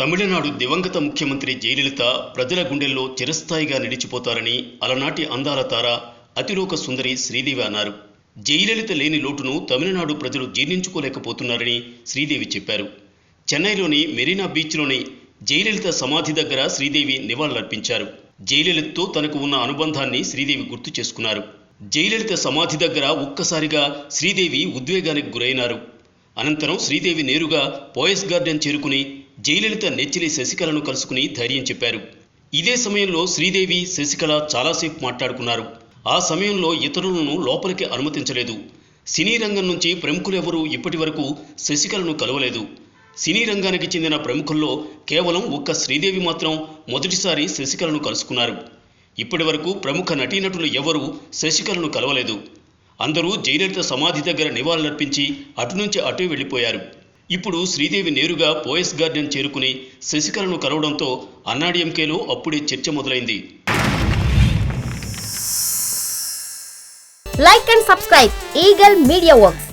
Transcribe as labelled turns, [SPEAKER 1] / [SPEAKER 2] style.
[SPEAKER 1] తమిళనాడు దివంగత ముఖ్యమంత్రి జయలలిత ప్రజల గుండెల్లో చిరస్థాయిగా నిలిచిపోతారని అలనాటి అందాల తార అతిలోక సుందరి శ్రీదేవి అన్నారు. జయలలిత లేని లోటును తమిళనాడు ప్రజలు జీర్ణించుకోలేకపోతున్నారని శ్రీదేవి చెప్పారు. చెన్నైలోని మెరీనా బీచ్లోని జయలలిత సమాధి దగ్గర శ్రీదేవి నివాళులర్పించారు. జయలలితతో తనకు ఉన్న అనుబంధాన్ని శ్రీదేవి గుర్తు చేసుకున్నారు. జయలలిత సమాధి దగ్గర ఒక్కసారిగా శ్రీదేవి ఉద్వేగానికి గురైనారు. అనంతరం శ్రీదేవి నేరుగా పోయస్ గార్డెన్ చేరుకుని జయలలిత నెచ్చిలి శశికళను కలుసుకుని ధైర్యం చెప్పారు. ఇదే సమయంలో శ్రీదేవి శశికళ చాలాసేపు మాట్లాడుకున్నారు. ఆ సమయంలో ఇతరులను లోపలికి అనుమతించలేదు. సినీ రంగం నుంచి ప్రముఖులెవరూ ఇప్పటి వరకు శశికళను కలవలేదు. సినీ రంగానికి చెందిన ప్రముఖుల్లో కేవలం ఒక్క శ్రీదేవి మాత్రం మొదటిసారి శశికళను కలుసుకున్నారు. ఇప్పటి వరకు ప్రముఖ నటీనటులు ఎవరూ శశికళను కలవలేదు. అందరూ జయలలిత సమాధి దగ్గర నివాళులర్పించి అటు నుంచి అటే వెళ్లిపోయారు. ఇప్పుడు శ్రీదేవి నేరుగా పోయస్ గార్డెన్ చేరుకుని శశికళను కలవడంతో అన్నాడీఎంకేలో అప్పుడే చర్చ మొదలైంది.
[SPEAKER 2] Like and subscribe Eagle Media Works.